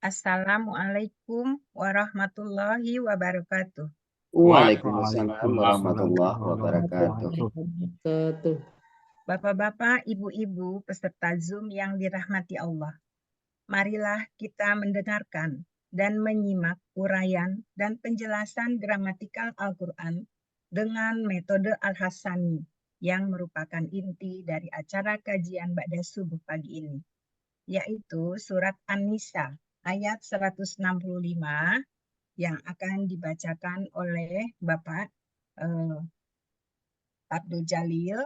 Assalamualaikum warahmatullahi wabarakatuh. Waalaikumsalam warahmatullahi wabarakatuh. Wabarakatuh. Bapak-bapak, ibu-ibu, peserta Zoom yang dirahmati Allah. Marilah kita mendengarkan dan menyimak uraian dan penjelasan gramatikal Al-Quran dengan metode Al-Hasani yang merupakan inti dari acara kajian Ba'da Subuh pagi ini, yaitu surat An-Nisa ayat 165 yang akan dibacakan oleh Bapak Abdul Jalil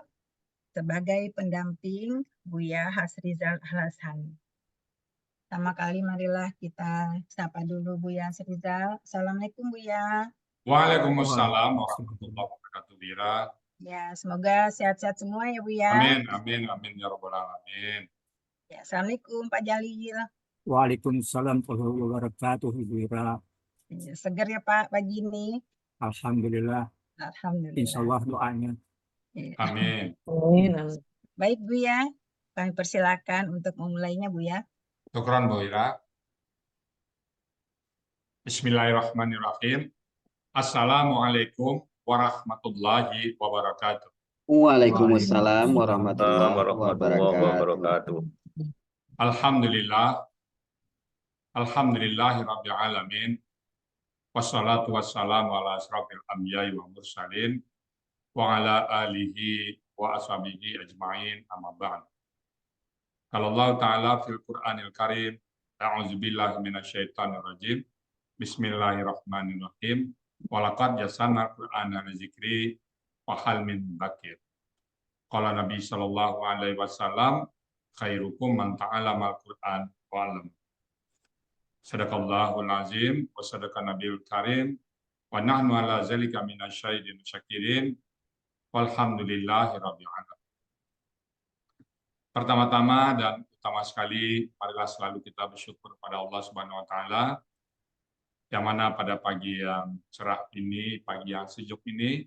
sebagai pendamping Buya Hasrizal Al-Hasani. Pertama kali marilah kita sapa dulu Buya Hasrizal. Assalamualaikum Buya. Waalaikumsalam warahmatullahi wabarakatuh, Bira. Ya, semoga sehat-sehat semua ya Buya. Amin, amin, amin ya rabbal alamin. Ya, Assalamualaikum Pak Jalil. Waalaikumsalam warahmatullahi wabarakatuh, Ibu Ira. Ya, seger ya Pak pagi ini. Alhamdulillah. Alhamdulillah. Insya Allah doanya. Ya. Amin. Baik Buya, kami persilakan untuk memulainya Buya. Syukran, Bu Ira. Bismillahirrahmanirrahim. Assalamualaikum warahmatullahi wabarakatuh. Waalaikumsalam warahmatullahi wabarakatuh. Alhamdulillah. Alhamdulillahirabbil alamin. Wassalatu wassalamu ala asrofil anbiya'i wa mursalin wa ala alihi wa ashabihi ajma'in amma ba'd. Kalau Allah Ta'ala fil Qur'anil Karim, a'udzubillahi minasyaitonir rajim. Bismillahirrahmanirrahim. Walaqad yasanna Qur'ana lizikri wa hal min dzakir. Qala Nabi sallallahu alaihi wasallam, khairukum man ta'allama al-Qur'an wa 'allama. Sadaqallahul azim wa sadaqa nabiyul karim wa nahnu ala zalika minasyahidin syakirin walhamdulillahi rabbil alamin. Pertama-tama dan utama sekali, marilah selalu kita bersyukur pada Allah Subhanahu wa taala yang mana pada pagi yang cerah ini, pagi yang sejuk ini,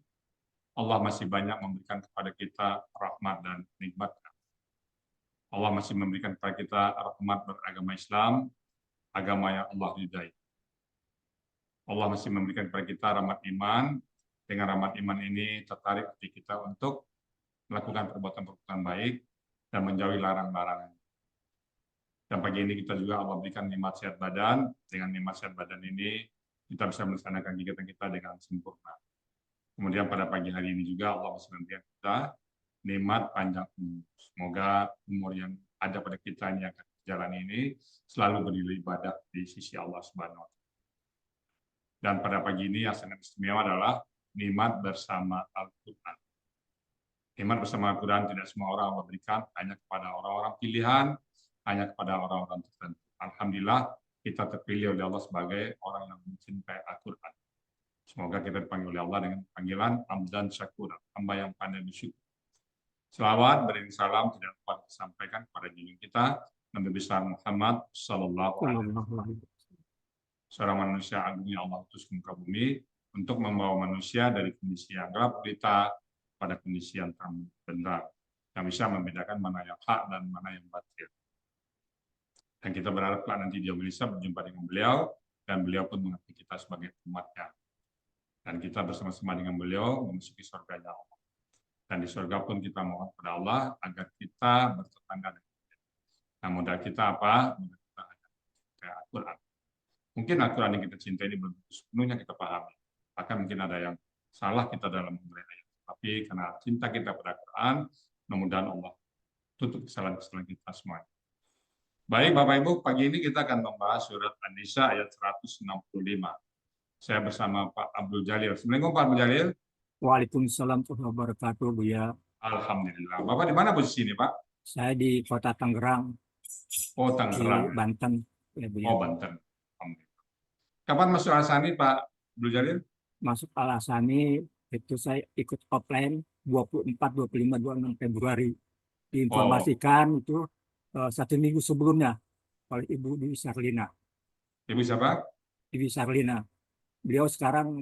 Allah masih banyak memberikan kepada kita rahmat dan nikmat. Allah masih memberikan kepada kita rahmat beragama Islam, agama yang Allah ridai. Allah masih memberikan kepada kita rahmat iman. Dengan rahmat iman ini tertarik hati kita untuk melakukan perbuatan-perbuatan baik dan menjauhi larang-larangan. Dan pagi ini kita juga Allah berikan nikmat sehat badan. Dengan nikmat sehat badan ini kita bisa melaksanakan kegiatan kita dengan sempurna. Kemudian pada pagi hari ini juga Allah masih memberikan kita nikmat panjang umur. Semoga umur yang ada pada kita yang akan jalan ini selalu beribadah di sisi Allah Subhanahu wa taala. Dan pada pagi ini yang sangat istimewa adalah nikmat bersama Al-Qur'an. Nikmat bersama Al-Qur'an tidak semua orang Allah berikan, hanya kepada orang-orang pilihan, hanya kepada orang-orang tertentu. Alhamdulillah kita terpilih oleh Allah sebagai orang yang mencintai Al-Qur'an. Semoga kita dipanggil oleh Allah dengan panggilan Hamdan Syakur, hamba yang pandai bersyukur. Selawat beriring salam tidak dapat disampaikan kepada junjungan kita Nabi besar Muhammad Sallallahu Alaihi Wasallam, seorang manusia agung yang Allah utus ke muka bumi untuk membawa manusia dari kondisi yang gelap gulita pada kondisi yang terang benderang, yang bisa membedakan mana yang hak dan mana yang batil. Dan kita berharap nanti dia bisa berjumpa dengan beliau dan beliau pun mengakui kita sebagai umatnya. Dan kita bersama-sama dengan beliau memasuki surganya Allah. Dan di surga pun kita mohon kepada Allah agar kita bertetangga dengan dia. Nah, modal kita apa? Modal kita hanya kayak Al-Quran. Mungkin Al-Quran yang kita cintai ini belum sepenuhnya kita pahami. Bahkan mungkin ada yang salah kita dalam memulai ayat. Tapi karena cinta kita pada Al-Quran, mudah-mudahan Allah tutup kesalahan-kesalahan kita semuanya. Baik Bapak Ibu, pagi ini kita akan membahas surat An-Nisa ayat 165. Saya bersama Pak Abdul Jalil. Assalamualaikum Pak Abdul Jalil. Waalaikumsalam warahmatullahi wabarakatuh, Buya. Alhamdulillah. Bapak di mana posisi ini, Pak? Saya di Kota Tangerang. Oh, Tangerang. Di Banten. Ya, Buya. Oh, Banten. Alhamdulillah. Kapan masuk Al-Hasani, Pak Abdul Jalil? Masuk Al-Hasani itu saya ikut offline 24, 25, 26 Februari. Diinformasikan itu 1 minggu sebelumnya oleh Ibu Dewi Sarlina. Ibu siapa? Dewi Sarlina. Beliau sekarang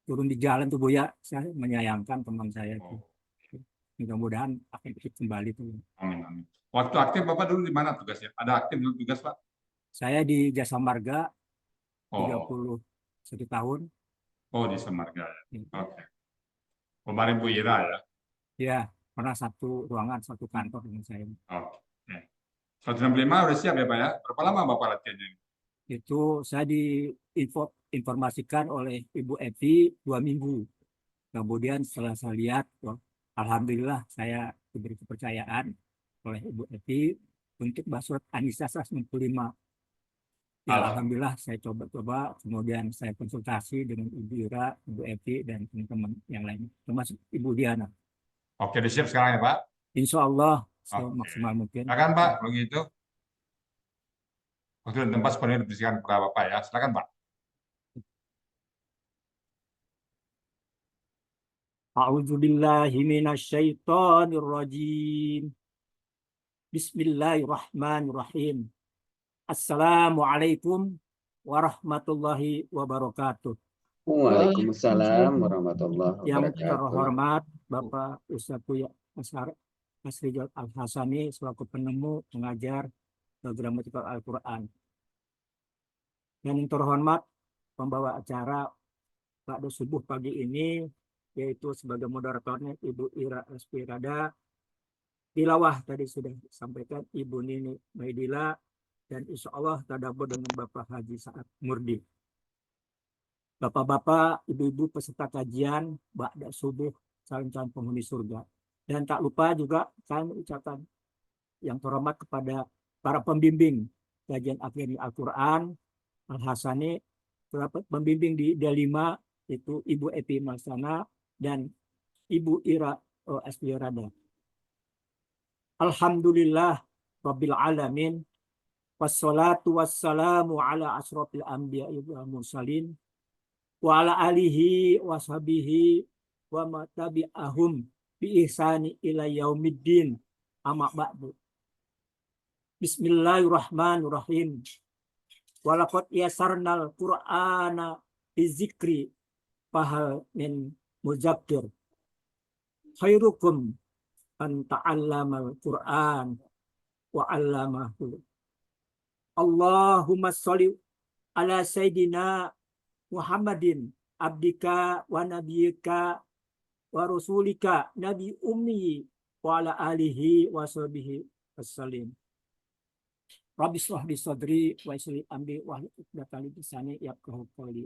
turun di jalan tuh Buya, saya menyayangkan teman saya itu. Mudah-mudahan akan ikut kembali tuh. Amin, amin. Waktu aktif Bapak dulu di mana tugasnya? Ada aktif dulu tugas Pak? Saya di Jasa Marga Oh, 31 tahun. oh di Samarga ya. Ya, Oke. Kemarin Bu Ira ya. ya, pernah satu ruangan, satu kantor dengan saya. Oke. 165 udah siap ya Pak ya? Berapa lama Bapak latihannya? Itu saya diinformasikan oleh Ibu Evi 2 minggu. Kemudian setelah saya lihat, wah, alhamdulillah saya diberi kepercayaan oleh Ibu Evi untuk Basur Anissa 165. Ya, alhamdulillah saya coba-coba, kemudian saya konsultasi dengan Ibu Ira, Ibu Evi, dan teman-teman yang lain, termasuk Ibu Diana. Oke, udah siap sekarang ya Pak? Insya Allah Oke. semaksimal mungkin. Silakan Pak, kalau gitu. Waktu dan tempat sepenuhnya dibersihkan kepada Bapak ya. Silakan Pak. A'udzubillahi minasyaitonirrajim. Bismillahirrahmanirrahim. Assalamualaikum warahmatullahi wabarakatuh. Waalaikumsalam warahmatullahi Yang wabarakatuh. terhormat Bapak Ustadz Buya Hasrijal Al-Hasani selaku penemu pengajar gramatikal Al-Quran. Dan yang terhormat pembawa acara pada subuh pagi ini, yaitu sebagai moderatornya Ibu Ira Aspirada. Tilawah tadi sudah disampaikan Ibu Nini Maidila, dan insya Allah tadabbur dengan Bapak Haji Saad Murdi. Bapak-bapak, ibu-ibu peserta kajian ba'da subuh, calon-calon penghuni surga. Dan tak lupa juga kami ucapkan yang terhormat kepada para pembimbing kajian akhir Al-Quran Al-Hasani, pembimbing di D5 itu Ibu Epi Marsana dan Ibu Ira Aspirada. Alhamdulillah Rabbil Alamin, wassalatu wassalamu ala asrofil anbiya'i wal mursalin wa ala alihi wa sahbihi wa matabi'ahum bi ihsani ila yaumiddin, amma ba'du. Bismillahirrahmanirrahim. Walaqad yasarnal Qur'ana bizikri fahal min muzakkir. Khairukum an ta'allamal Qur'an wa 'allamahu. Allahumma sholli ala sayyidina Muhammadin abdika wa nabiyika wa rasulika nabi ummi wa ala alihi wa sahbihi wassalim. Rabbi shrah li sadri wa yassir li amri wahlul 'uqdatam min lisani yafqahu qawli.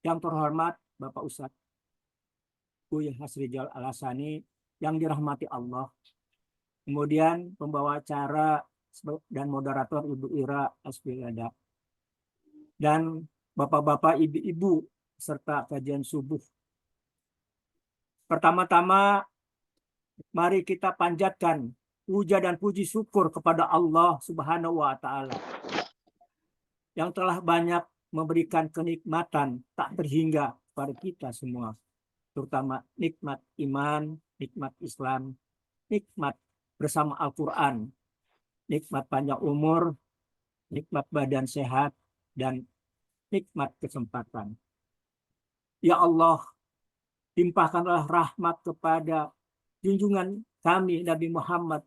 Yang terhormat Bapak Ustadz Buya Hasrijal Al-Hasani yang dirahmati Allah. Kemudian pembawa acara dan moderator Ibu Ira Aspirada. Dan bapak-bapak, ibu-ibu serta kajian subuh. Pertama-tama mari kita panjatkan puja dan puji syukur kepada Allah Subhanahu wa Ta'ala yang telah banyak memberikan kenikmatan tak terhingga pada kita semua, terutama nikmat iman, nikmat Islam, nikmat bersama Al-Quran, nikmat panjang umur, nikmat badan sehat, dan nikmat kesempatan. Ya Allah, limpahkanlah rahmat kepada junjungan kami Nabi Muhammad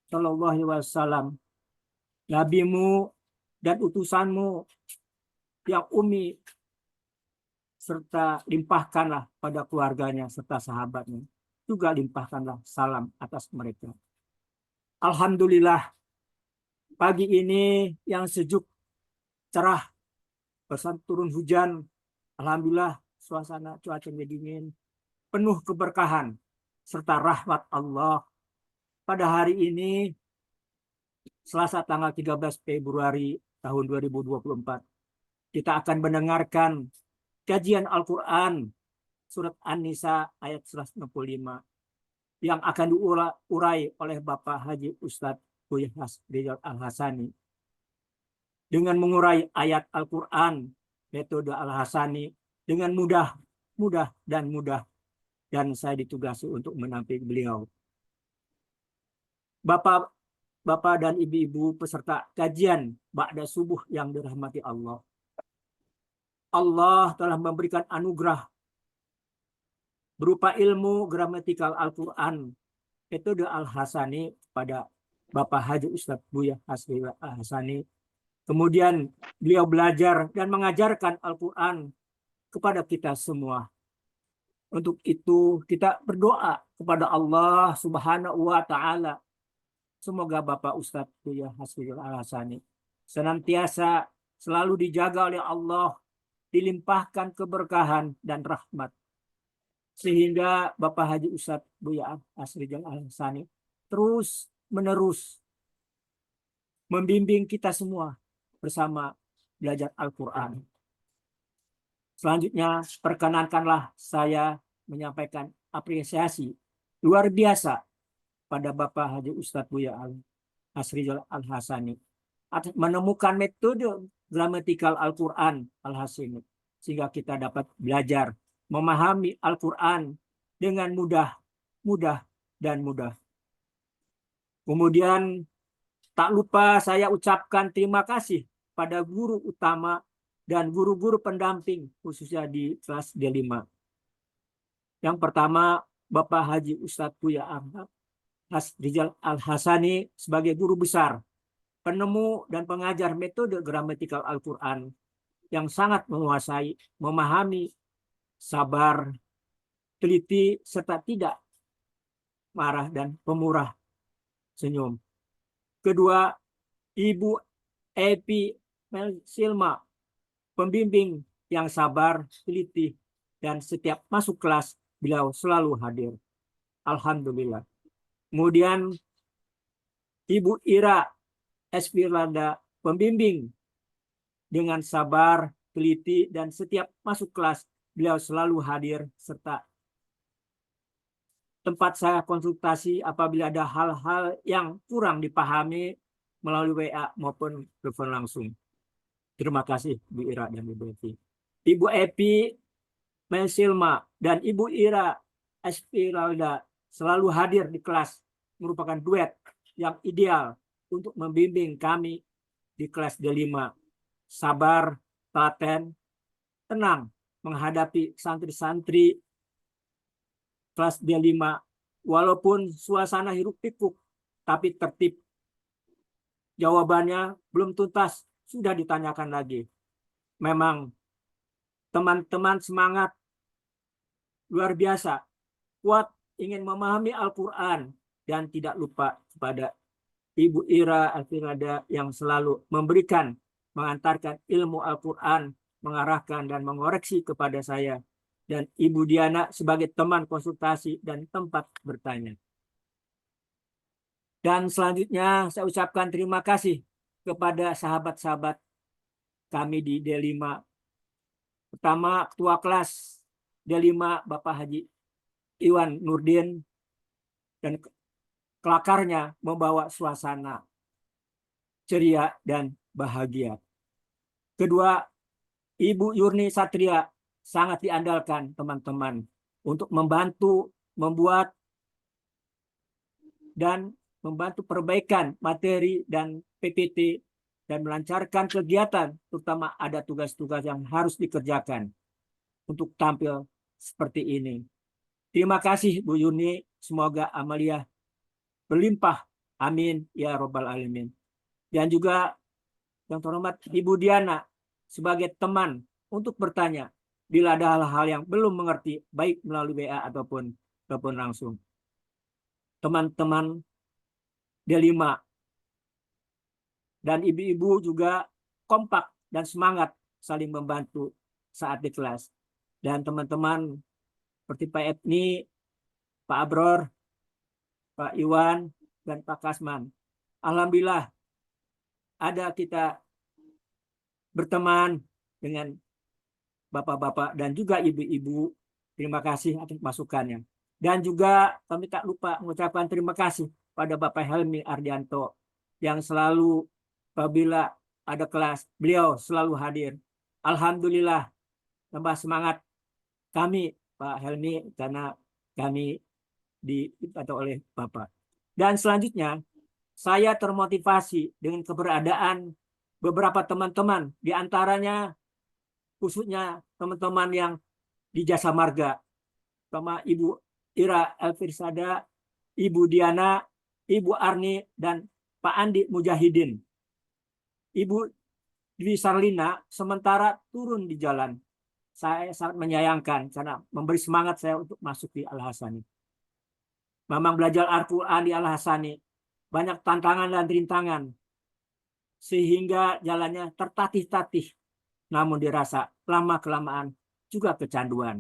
Sallallahu Alaihi Wasallam, Nabimu dan utusanmu yang umi, serta limpahkanlah pada keluarganya serta sahabatnya. Juga limpahkanlah salam atas mereka. Alhamdulillah, pagi ini yang sejuk, cerah, bersama turun hujan. Alhamdulillah, suasana cuacanya dingin, penuh keberkahan serta rahmat Allah. Pada hari ini, Selasa tanggal 13 Februari tahun 2024, kita akan mendengarkan kajian Al-Quran surat An-Nisa ayat 165 yang akan diurai oleh Bapak Haji Ustadz Buya Hasrijal Al-Hasani. Dengan mengurai ayat Al-Quran metode Al-Hasani dengan mudah, dan saya ditugasi untuk menampingi beliau. Bapak dan ibu-ibu peserta kajian ba'da subuh yang dirahmati Allah. Allah telah memberikan anugerah berupa ilmu gramatikal Al-Quran metode Al-Hasani pada Bapak Haji Ustadz Buya Hasrijal Al-Hasani Kemudian beliau belajar dan mengajarkan Al-Quran kepada kita semua. Untuk itu kita berdoa kepada Allah Subhanahu wa Ta'ala. Semoga Bapak Ustadz Buya Hasbiyul Al-Hasani senantiasa selalu dijaga oleh Allah, dilimpahkan keberkahan dan rahmat, sehingga Bapak Haji Ustadz Buya Hasbiyul Al-Hasani terus menerus membimbing kita semua bersama belajar Al-Quran. Selanjutnya, perkenankanlah saya menyampaikan apresiasi luar biasa pada Bapak Haji Ustadz Buya Hasbiyul Al-Hasani atas menemukan metode gramatikal Al-Quran Al-Hasani, sehingga kita dapat belajar memahami Al-Quran dengan mudah. Kemudian tak lupa saya ucapkan terima kasih pada guru utama dan guru-guru pendamping, khususnya di kelas D5. Yang pertama, Bapak Haji Ustadz Buya Hasbiyul Al-Hasani sebagai guru besar, penemu dan pengajar metode gramatikal Al-Quran yang sangat menguasai, memahami, sabar, teliti, serta tidak marah dan pemurah senyum. Kedua, Ibu Epi Melsilma, pembimbing yang sabar, teliti, dan setiap masuk kelas beliau selalu hadir. Alhamdulillah. Kemudian Ibu Ira Espiranda, pembimbing dengan sabar, teliti, dan setiap masuk kelas beliau selalu hadir, serta tempat saya konsultasi apabila ada hal-hal yang kurang dipahami melalui WA maupun telepon langsung. Terima kasih Bu Ira dan Ibu Epi. Ibu Epi Melsilma dan Ibu Ira Espiralda selalu hadir di kelas, merupakan duet yang ideal untuk membimbing kami di kelas D5. Sabar, telaten, tenang menghadapi santri-santri kelas D5, walaupun suasana hiruk pikuk, tapi tertib. Jawabannya belum tuntas, sudah ditanyakan lagi. Memang teman-teman semangat luar biasa, kuat ingin memahami Al-Quran, dan tidak lupa kepada Ibu Ira Alfirada yang selalu memberikan, mengantarkan ilmu Al-Quran, mengarahkan dan mengoreksi kepada saya, dan Ibu Diana sebagai teman konsultasi dan tempat bertanya. Dan selanjutnya saya ucapkan terima kasih kepada sahabat-sahabat kami di D5. Pertama, Ketua Kelas D5 Bapak Haji Iwan Nurdin, dan kelakarnya membawa suasana ceria dan bahagia. Kedua, Ibu Yurni Satria sangat diandalkan teman-teman untuk membantu membuat dan membantu perbaikan materi dan PPT dan melancarkan kegiatan, terutama ada tugas-tugas yang harus dikerjakan untuk tampil seperti ini. Terima kasih Bu Yuni, semoga amaliyah berlimpah. Amin ya Rabbal Alamin. Dan juga yang terhormat Ibu Diana sebagai teman untuk bertanya bila ada hal-hal yang belum mengerti, baik melalui WA ataupun telepon langsung. Teman-teman D5 dan ibu-ibu juga kompak dan semangat saling membantu saat di kelas. Dan teman-teman seperti Pak Etni, Pak Abror, Pak Iwan, dan Pak Kasman. Alhamdulillah ada kita berteman dengan bapak-bapak dan juga ibu-ibu. Terima kasih atas masukannya. Dan juga kami tak lupa mengucapkan terima kasih pada Bapak Helmi Ardianto yang selalu apabila ada kelas, beliau selalu hadir. Alhamdulillah tambah semangat kami Pak Helmi karena kami dibantu oleh Bapak. Dan selanjutnya saya termotivasi dengan keberadaan beberapa teman-teman, di antaranya khususnya teman-teman yang di Jasa Marga, sama Ibu Ira Elfirsada, Ibu Diana, Ibu Arni, dan Pak Andi Mujahidin. Ibu Dwi Sarlina sementara turun di jalan. Saya sangat menyayangkan karena memberi semangat saya untuk masuk di Al-Hasani. Memang belajar Al-Quran di Al-Hasani banyak tantangan dan rintangan, sehingga jalannya tertatih-tatih. Namun dirasa lama-kelamaan juga kecanduan.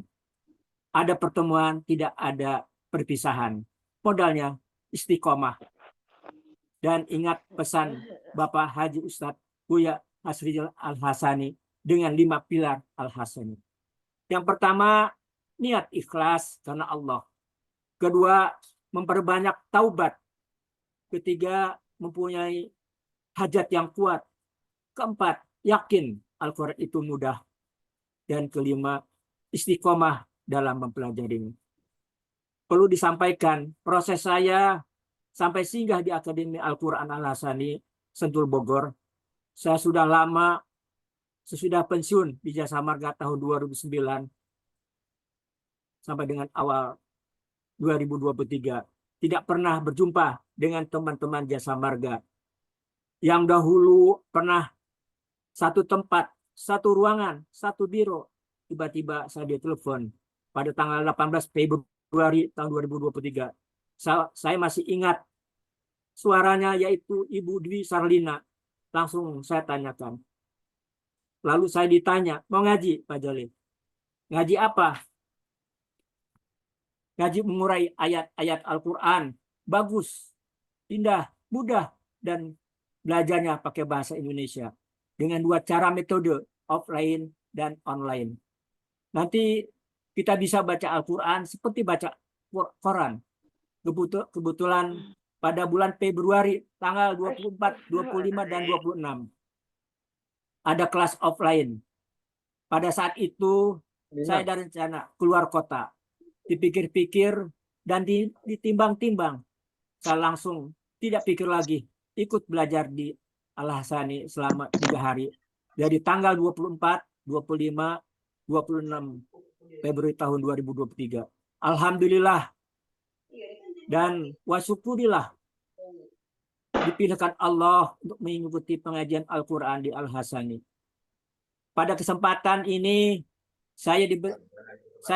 Ada pertemuan, tidak ada perpisahan. Modalnya istiqomah. Dan ingat pesan Bapak Haji Ustadz Buya Hasrijal Al-Hasani dengan 5 pilar Al-Hasani. Yang pertama, niat ikhlas karena Allah. Kedua, memperbanyak taubat. Ketiga, mempunyai hajat yang kuat. Keempat, yakin Al-Quran itu mudah. Dan kelima, istiqomah dalam mempelajarinya. Perlu disampaikan, proses saya sampai singgah di Akademi Al-Quran Al-Hasani, Sentul Bogor, saya sudah lama, sesudah pensiun di Jasa Marga tahun 2009, sampai dengan awal 2023, tidak pernah berjumpa dengan teman-teman Jasa Marga. Yang dahulu pernah satu tempat, satu ruangan, satu biro, tiba-tiba saya ditelepon pada tanggal 18 Februari tahun 2023. Saya masih ingat suaranya, yaitu Ibu Dwi Sarlina. Langsung saya tanyakan. Lalu saya ditanya, mau ngaji Pak Jalil? Ngaji apa? Ngaji mengurai ayat-ayat Al-Quran. Bagus, indah, mudah, dan belajarnya pakai bahasa Indonesia. Dengan 2 cara metode, offline dan online. Nanti kita bisa baca Al-Quran seperti baca Quran. Kebetulan pada bulan Februari tanggal 24, 25, dan 26 ada kelas offline. Pada saat itu saya ada rencana keluar kota. Dipikir-pikir dan ditimbang-timbang. Saya langsung tidak pikir lagi, ikut belajar di Al-Hasani selama 3 hari. Dari tanggal 24, 25, 26 Februari tahun 2023. Alhamdulillah dan wasyukurilah dipilihkan Allah untuk mengikuti pengajian Al-Quran di Al-Hasani. Pada kesempatan ini saya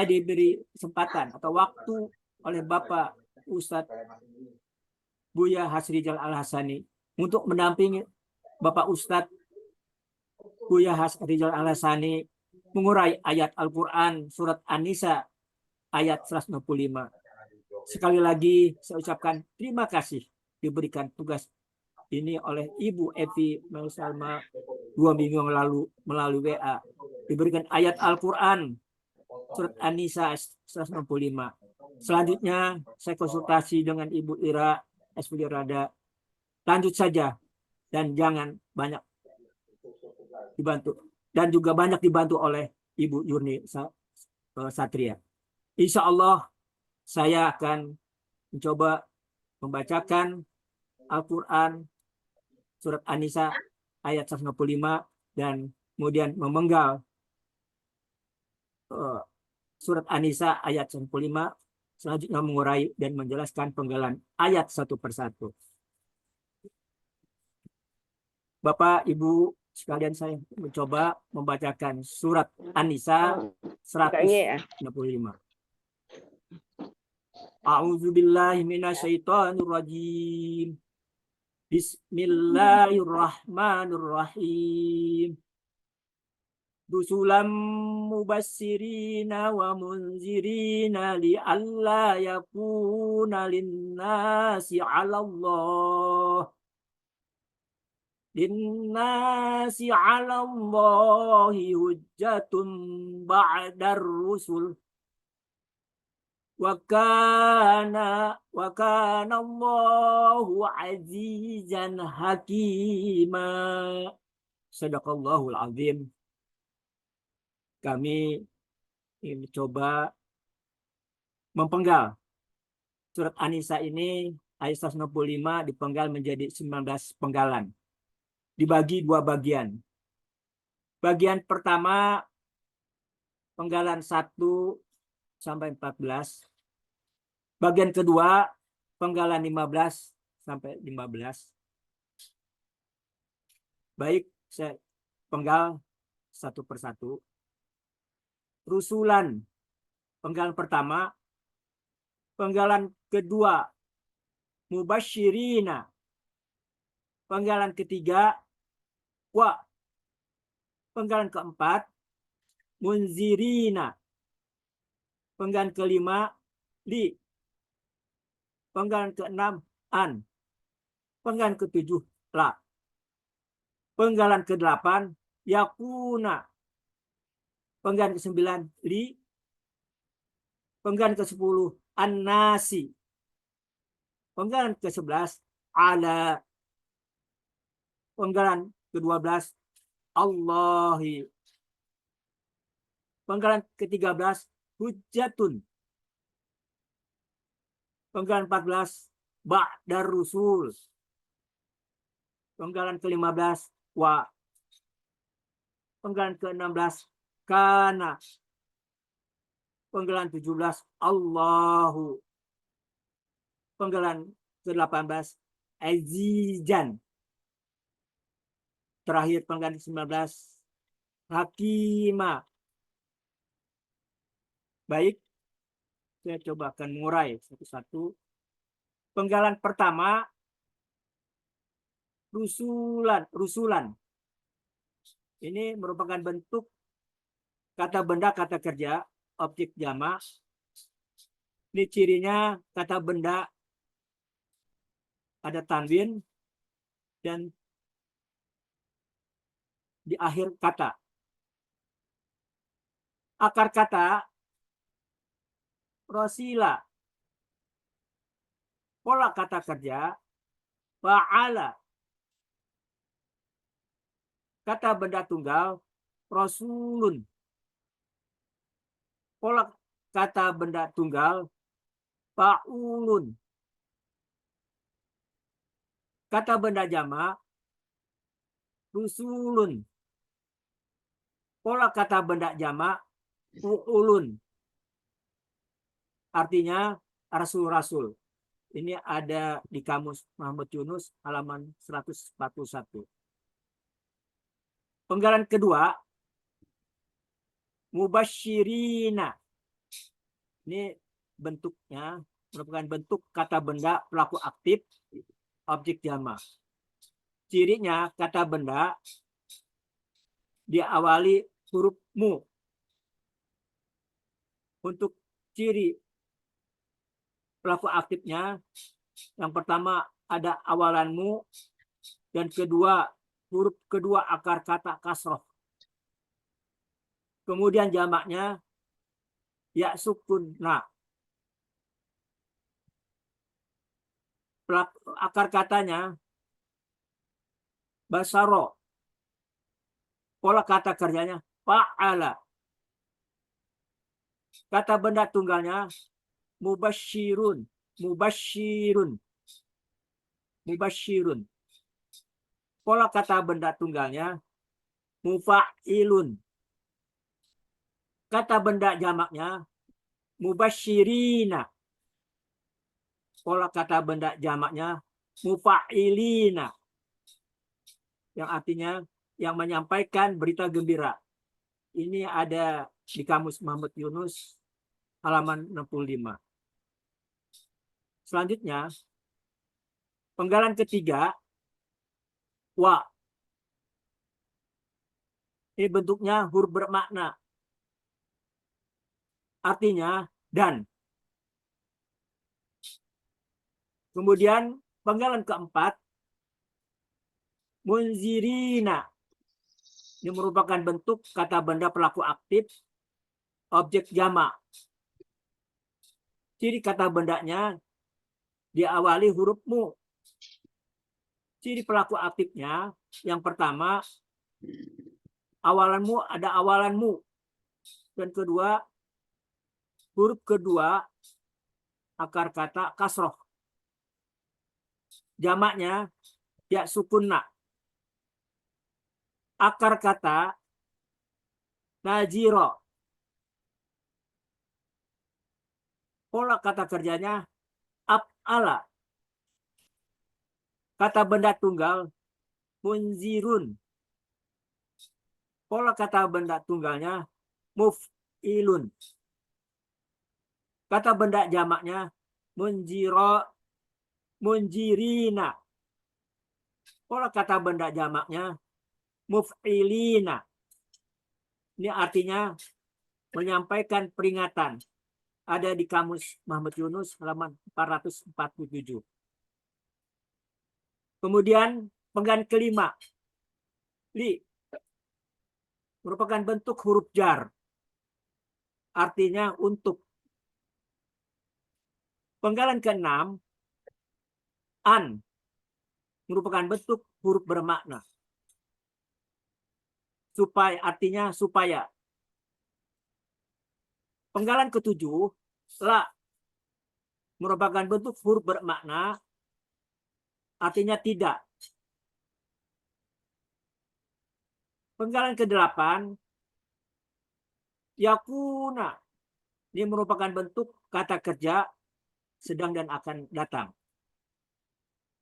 diberi kesempatan atau waktu oleh Bapak Ustadz Buya Hasrijal Al-Hasani untuk mendampingi Bapak Ustadz Buya Hasrijal Al-Hasani mengurai ayat Al-Quran surat An-Nisa ayat 165. Sekali lagi saya ucapkan terima kasih diberikan tugas ini oleh Ibu Evi Salma 2 minggu yang lalu melalui WA. Diberikan ayat Al-Quran surat An-Nisa 165. Selanjutnya saya konsultasi dengan Ibu Ira SPD Rada. Lanjut saja dan jangan banyak dibantu. Dan juga banyak dibantu oleh Ibu Yurni Satria. Insya Allah saya akan mencoba membacakan Al-Quran surat An-Nisa ayat 165 dan kemudian memenggal surat An-Nisa ayat 165, selanjutnya mengurai dan menjelaskan penggalan ayat satu persatu. Bapak, Ibu sekalian, saya mencoba membacakan surat An-Nisa 165. A'udzubillahi minasyaitonirrajim. Bismillahirrahmanirrahim. Rusulam mubassirina wa munzirina li'alla yakuna linnasi 'ala Allah. Linnasi 'ala Allahi hujjatun ba'dar rusul. Wa kana Allahu azizan hakima. Sadaqallahul azim. Kami ingin coba mempenggal surat An-Nisa ini ayat 165 dipenggal menjadi 19 penggalan. Dibagi 2 bagian. Bagian pertama penggalan 1 sampai 14. Bagian kedua penggalan 15 sampai 15. Baik, saya penggal satu persatu. Rusulan, penggalan pertama. Penggalan kedua, mubasyirina. Penggalan ketiga, wa. Penggalan keempat, munzirina. Penggalan kelima, li. Penggalan keenam, an. Penggalan ketujuh, la. Penggalan kedelapan, yakuna. Penggalan ke-9, li. Penggalan ke-10, an-nasi. Penggalan ke-11, ala. Penggalan ke-12, Allahi. Penggalan ke-13, hujjatun. Penggalan 14, ba'dar rusul. Penggalan ke-15, wa. Penggalan ke-16, kana. Penggalan 17, Allahu. Penggalan ke-18, azizan. Terakhir penggalan ke-19, hakima. Baik, saya coba akan mengurai satu-satu. Penggalan pertama, rusulan. Ini merupakan bentuk kata benda, kata kerja, objek jamak. Ini cirinya kata benda ada tanwin dan di akhir kata. Akar kata rosila. Pola kata kerja fa'ala. Kata benda tunggal rasulun. Pola kata benda tunggal fa'ulun. Kata benda jamak rusulun. Pola kata benda jamak fu'ulun. Artinya rasul-rasul. Ini ada di Kamus Muhammad Yunus halaman 141. Penggalan kedua, mubasyirina. Ini bentuknya merupakan bentuk kata benda pelaku aktif objek jamak. Cirinya kata benda diawali huruf mu. Untuk ciri pelaku aktifnya, yang pertama ada awalan mu, dan kedua huruf kedua akar kata kasroh. Kemudian jamaknya ya sukun na. Akar katanya basaro. Pola kata kerjanya fa'ala. Kata benda tunggalnya mubasyirun. Pola kata benda tunggalnya mufa'ilun. Kata benda jamaknya mubasyirina. Pola kata benda jamaknya mufa'ilina. Yang artinya yang menyampaikan berita gembira. Ini ada di Kamus Muhammad Yunus halaman 65. Selanjutnya, penggalan ketiga, wa. Ini bentuknya huruf bermakna. Artinya dan. Kemudian penggalan keempat, munzirina. Ini merupakan bentuk kata benda pelaku aktif objek jamak. Ciri kata bendanya diawali huruf mu. Ciri pelaku aktifnya yang pertama awalanmu ada awalanmu, dan kedua huruf kedua akar kata kasroh. Jamaknya ya sukunna. Akar kata najiro. Pola kata kerjanya af'ala. Kata benda tunggal munzirun. Pola kata benda tunggalnya muf'ilun. Kata benda jamaknya munjirina. Pola kata benda jamaknya muf'ilina. Ini artinya menyampaikan peringatan. Ada di kamus Muhammad Yunus halaman 447. Kemudian penggalan kelima, li, merupakan bentuk huruf jar. Artinya untuk. Penggalan keenam, an, merupakan bentuk huruf bermakna. Supaya, artinya supaya. Penggalan ketujuh, la, merupakan bentuk huruf bermakna, artinya tidak. Penggalan ke-8, yakuna, ini merupakan bentuk kata kerja sedang dan akan datang.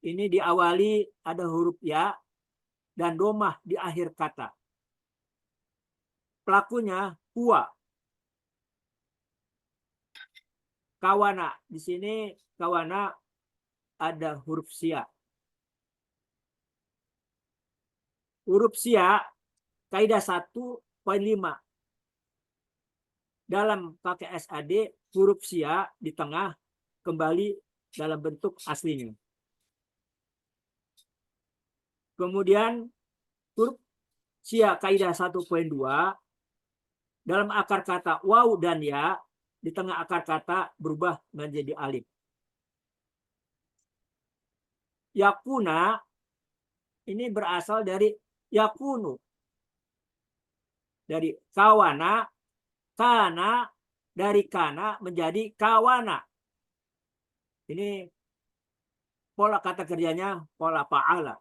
Ini diawali ada huruf ya dan domah di akhir kata. Pelakunya huwa. Kawana, di sini kawana ada huruf sia. Huruf sia kaidah 1.5. Dalam KKSAD huruf sia di tengah kembali dalam bentuk aslinya. Kemudian huruf sia kaidah 1.2 dalam akar kata waw dan ya di tengah akar kata berubah menjadi alif. Yakuna ini berasal dari yakunu. Dari kawana, kana, dari kana menjadi kawana. Ini pola kata kerjanya pola fa'ala.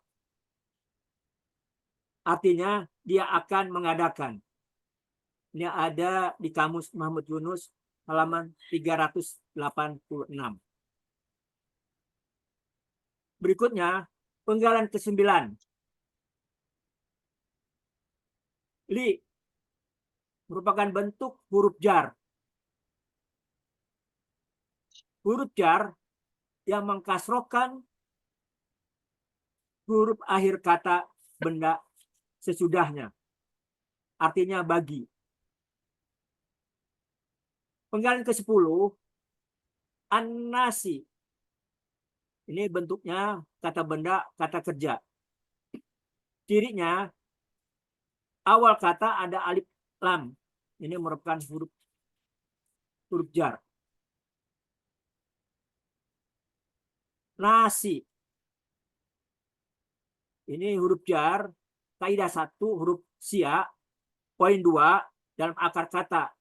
Artinya dia akan mengadakan. Ini ada di kamus Muhammad Yunus halaman 386. Berikutnya penggalan ke-9. Li merupakan bentuk huruf jar. Huruf jar yang mengkasrokan huruf akhir kata benda sesudahnya. Artinya bagi. Penggalan ke-10, an-nasi. Ini bentuknya kata benda, kata kerja. Cirinya, awal kata ada alif lam. Ini merupakan huruf jar. Nasi. Ini huruf jar, kaidah 1 huruf sia, poin 2 dalam akar kata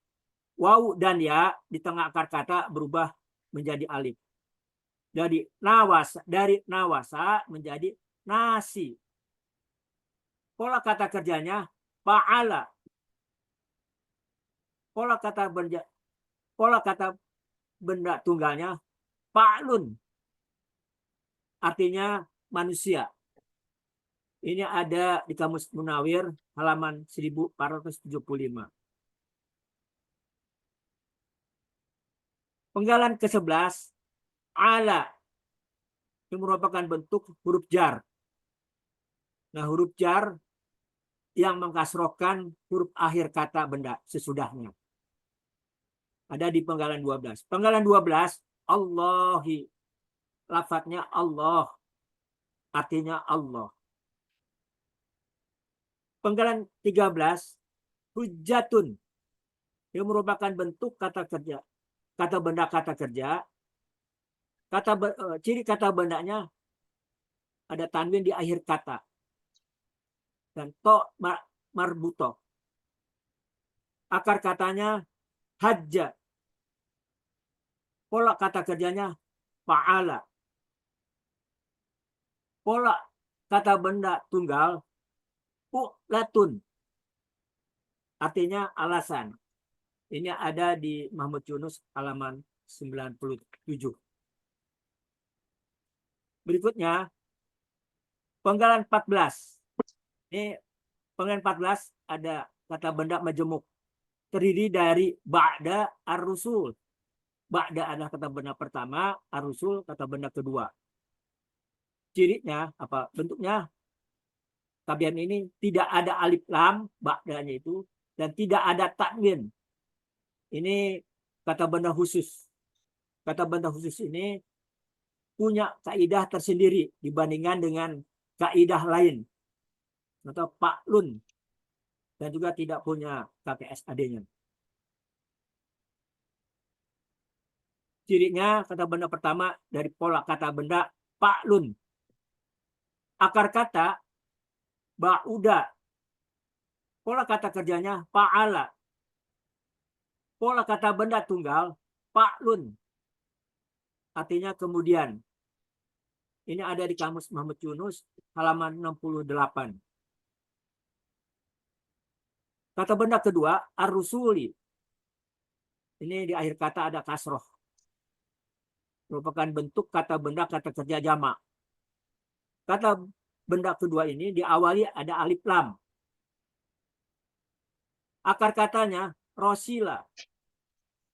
waw dan ya di tengah akar kata berubah menjadi alif. Jadi nawasa, dari nawasa menjadi nasi. Pola kata kerjanya fa'ala. Pola kata benda tunggalnya fa'lun. Artinya manusia. Ini ada di Kamus Munawir halaman 1475. Penggalan ke-11, ala. Ini merupakan bentuk huruf jar. Nah, huruf jar yang mengkasrohkan huruf akhir kata benda sesudahnya. Ada di penggalan 12. Penggalan 12, Allahi. Lafadznya Allah. Artinya Allah. Penggalan 13, hujjatun. Ini merupakan bentuk kata kerja. Kata benda kata kerja. Ciri kata bendanya ada tanwin di akhir kata. Dan to marbuto. Akar katanya hajja. Pola kata kerjanya fa'ala. Pola kata benda tunggal u'latun. Artinya alasan. Ini ada di Muhammad Yunus halaman 97. Berikutnya penggalan 14. Ini penggalan 14 ada kata benda majemuk. Terdiri dari ba'da ar-rusul. Ba'da adalah kata benda pertama, ar-rusul kata benda kedua. Cirinya apa? Bentuknya tabian ini tidak ada alif lam ba'danya itu dan tidak ada tanwin. Ini kata benda khusus. Kata benda khusus ini punya kaidah tersendiri dibandingkan dengan kaidah lain. Atau paklun. Dan juga tidak punya KPSAD-nya. Cirinya kata benda pertama dari pola kata benda paklun. Akar kata ba'uda. Pola kata kerjanya fa'ala. Pola kata benda tunggal paklun. Artinya kemudian. Ini ada di Kamus Muhammad Yunus halaman 68. Kata benda kedua, ar-rusuli. Ini di akhir kata ada kasroh. Merupakan bentuk kata benda kata kerja jamak. Kata benda kedua ini diawali ada alif lam. Akar katanya rosila.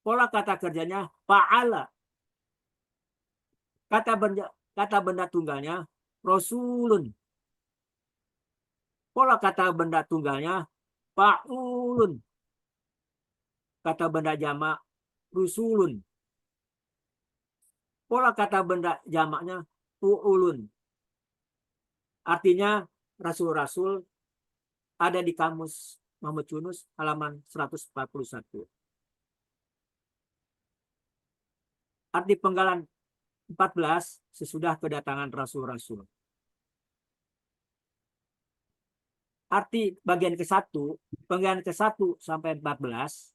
Pola kata kerjanya fa'ala. Kata benda tunggalnya rasulun. Pola kata benda tunggalnya fa'ulun. Kata benda jamak rusulun. Pola kata benda jamaknya fu'ulun. Artinya rasul-rasul ada di Kamus Muhammad Yunus halaman 141. Arti penggalan 14 sesudah kedatangan rasul-rasul. Arti bagian ke-1, penggalan ke-1 sampai 14,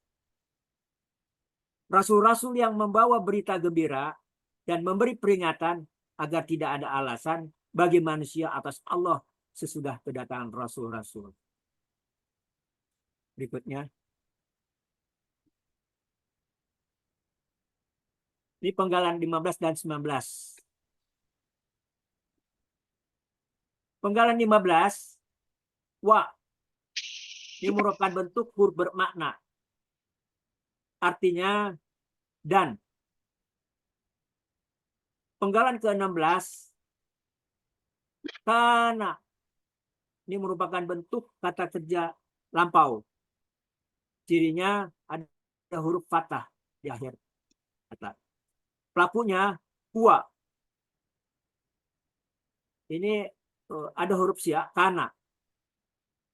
rasul-rasul yang membawa berita gembira dan memberi peringatan agar tidak ada alasan bagi manusia atas Allah sesudah kedatangan rasul-rasul. Berikutnya. Ini penggalan 15 dan 19. Penggalan 15, wa. Ini merupakan bentuk huruf bermakna. Artinya dan. Penggalan ke-16, kana. Ini merupakan bentuk kata kerja lampau. Cirinya ada huruf fathah di akhir kata. Pelakunya huwa. Ini ada huruf sia, kana.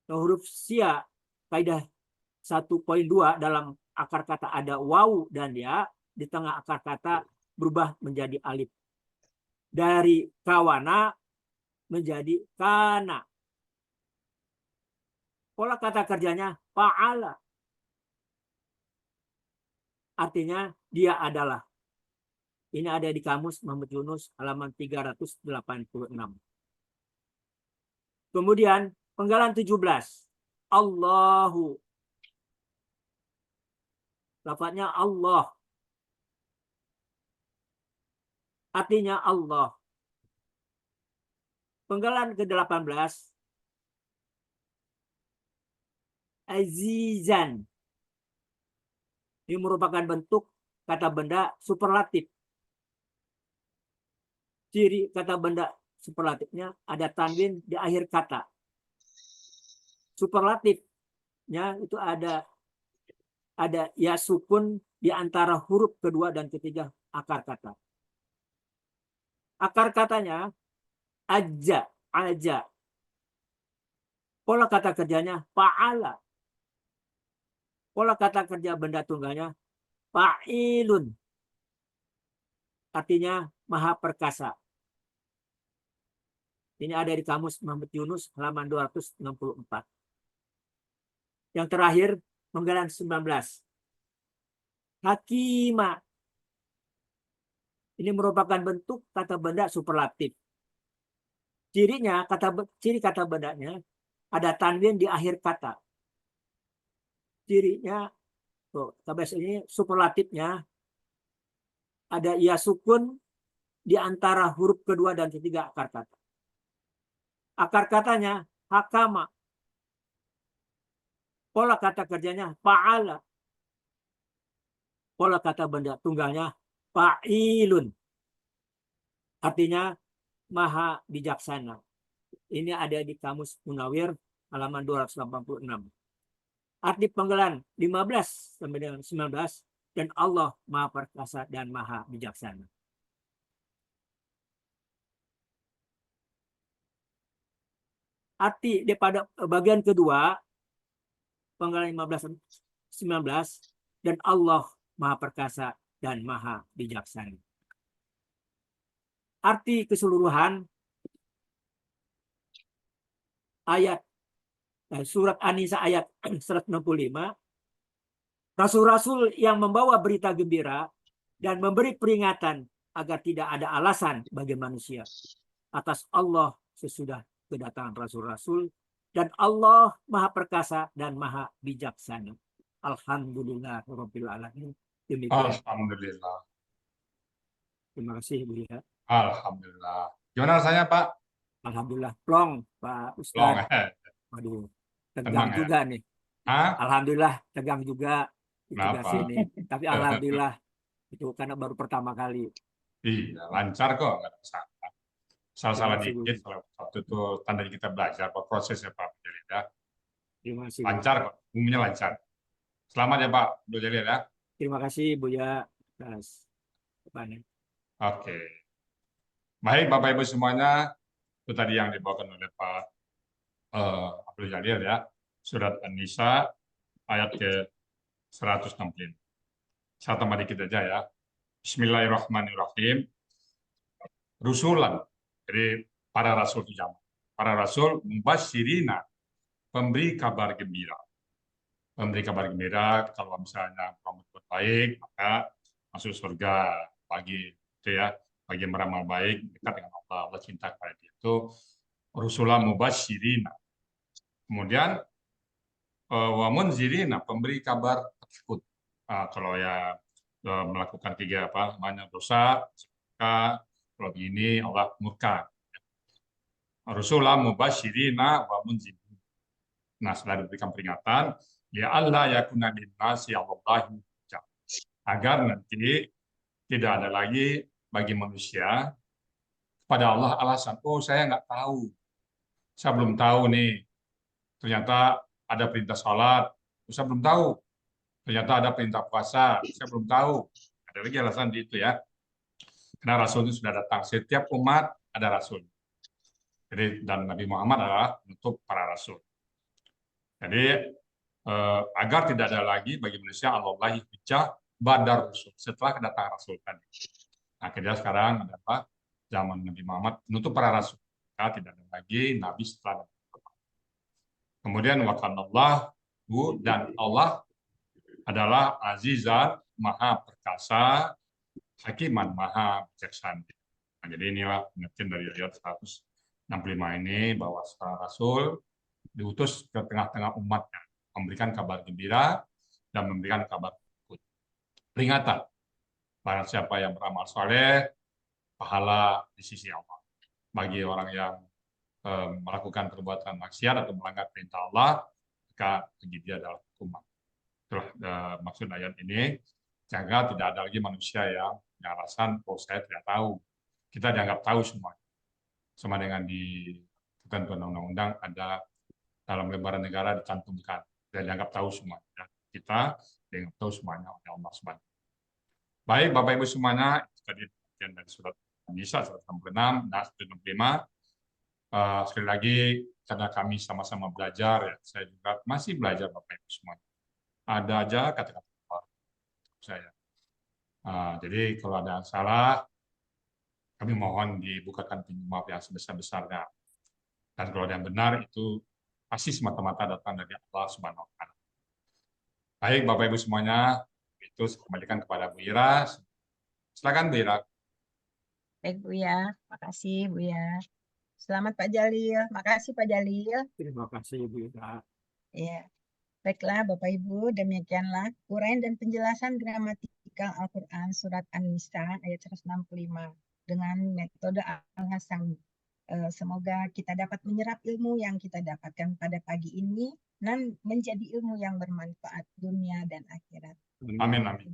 Huruf sia, kaidah 1.2 dalam akar kata ada waw dan ya, di tengah akar kata berubah menjadi alif. Dari kawana menjadi kana. Pola kata kerjanya fa'ala. Artinya dia adalah. Ini ada di Kamus Muhammad Yunus halaman 386. Kemudian penggalan 17. Allahu. Lafadznya Allah. Artinya Allah. Penggalan ke-18. Azizan. Ini merupakan bentuk kata benda superlatif. Ciri kata benda superlatifnya ada tanwin di akhir kata. Superlatifnya itu ada ya sukun di antara huruf kedua dan ketiga akar kata. Akar katanya aja. Pola kata kerjanya fa'ala. Pola kata kerja benda tunggalnya fa'ilun. Artinya maha perkasa. Ini ada di Kamus Muhammad Yunus halaman 264. Yang terakhir penggalan 19. Hakima. Ini merupakan bentuk kata benda superlatif. Cirinya ciri kata bendanya ada tanwin di akhir kata. Cirinya ini superlatifnya ada ya sukun di antara huruf kedua dan ketiga akar kata. Akar katanya hakama. Pola kata kerjanya fa'ala. Pola kata benda tunggalnya fa'ilun. Artinya maha bijaksana. Ini ada di Kamus Munawir halaman 286. Arti penggalan 15 sampai dengan 19, dan Allah maha perkasa dan maha bijaksana. Arti daripada bagian kedua, penggalan 15 dan 19, dan Allah maha perkasa dan maha bijaksana. Arti keseluruhan ayat surat An-Nisa ayat 165, rasul-rasul yang membawa berita gembira dan memberi peringatan agar tidak ada alasan bagi manusia atas Allah sesudah kedatangan rasul-rasul, dan Allah maha perkasa dan maha bijaksana. Alhamdulillahirabbil alamin. Demikian. Alhamdulillah. Terima kasih Bu ya. Alhamdulillah. Gimana rasanya Pak? Alhamdulillah plong Pak Long. Ustadz. Waduh, tegang Tenang ya? juga nih. Hah? Alhamdulillah tegang juga di tugas Kenapa? ini. Tapi alhamdulillah itu karena baru pertama kali. Iya, lancar kok, nggak ada masalah. Salah-salah Terima kasih, Bu. dikit, waktu itu tandanya kita belajar, kok prosesnya Pak Abdul Jalil ya. Terima kasih. Bu. Lancar kok, umumnya lancar. Selamat ya Pak Abdul Jalil ya. Terima kasih Buya atas depannya. Oke. Baik Bapak Ibu semuanya, itu tadi yang dibawakan oleh Pak Abdul Jalil ya. Surat An-Nisa ayat ke 165. Saya tambah dikit aja ya. Bismillahirrahmanirrahim. Rusulan, jadi para rasul di zaman. Para rasul mubasyirina, pemberi kabar gembira. Memberi kabar gembira kalau misalnya kamu berbuat baik maka masuk surga, bagi itu ya, bagi meramal baik dekat dengan Allah, Allah cinta kepada dia, itu rusulan mubasyirina. Kemudian wa munzirina, pemberi kabar takut. Kalau ya melakukan tiga apa namanya dosa, kalau begini Allah murka. Rusulan mubasyirina wa munzirina. Nah, setelah diberikan peringatan, ya Allah yakuna linnasi Allahi, agar nanti tidak ada lagi bagi manusia pada Allah alasan, oh saya nggak tahu, saya belum tahu nih, ternyata ada perintah sholat, saya belum tahu, ternyata ada perintah puasa, saya belum tahu, ada lagi alasan di itu ya, karena Rasul itu sudah datang, setiap umat ada Rasul, jadi dan Nabi Muhammad adalah penutup para Rasul. Jadi agar tidak ada lagi bagi manusia Allahi hujjah badar Rasul, setelah kedatangan Rasul tadi. Akhirnya sekarang adalah zaman Nabi Muhammad menutup para Rasul, maka tidak ada lagi Nabi setelah Nabi Muhammad. Kemudian wakanallahu, dan Allah adalah Azizan, maha perkasa, hakiman, maha bijaksana. Nah, jadi inilah pengertian dari ayat 165 ini, bahwa seorang Rasul diutus ke tengah-tengah umatnya, memberikan kabar gembira dan memberikan kabar takut. Peringatan, barang siapa yang beramal soleh, pahala di sisi Allah. Bagi orang yang melakukan perbuatan maksiat atau melanggar perintah Allah, maka bagi dia adalah hukuman. Itulah maksud ayat ini, sehingga tidak ada lagi manusia yang punya alasan, oh saya tidak tahu. Kita dianggap tahu semua. Sama dengan di ketentuan undang-undang ada dalam lembaran negara dicantumkan, dan dianggap tahu semuanya. Kita dianggap tahu semuanya oleh Allah Subhanahu. Baik, Bapak Ibu semuanya, itu tadi bagian dari surat An-Nisa 166 dan 165. Sekali lagi, karena kami sama-sama belajar, ya, saya juga masih belajar Bapak Ibu semuanya. Ada aja kata-kata saya. Jadi kalau ada yang salah, kami mohon dibukakan pintu maaf yang sebesar-besarnya. Dan kalau ada yang benar, itu pasti semata-mata datang dari Allah Subhanahu wa Ta'ala. Baik, Bapak Ibu semuanya, itu saya kembalikan kepada Bu Ira. Silakan Bu Ira. Baik Buya, makasih Buya. Selamat Pak Jalil, makasih Pak Jalil. Terima kasih Bu ya. Ya, baiklah Bapak Ibu, demikianlah uraian dan penjelasan gramatikal Al-Quran surat An-Nisa ayat 165 dengan metode Al-Hasani. Semoga kita dapat menyerap ilmu yang kita dapatkan pada pagi ini dan menjadi ilmu yang bermanfaat dunia dan akhirat. Amin, amin.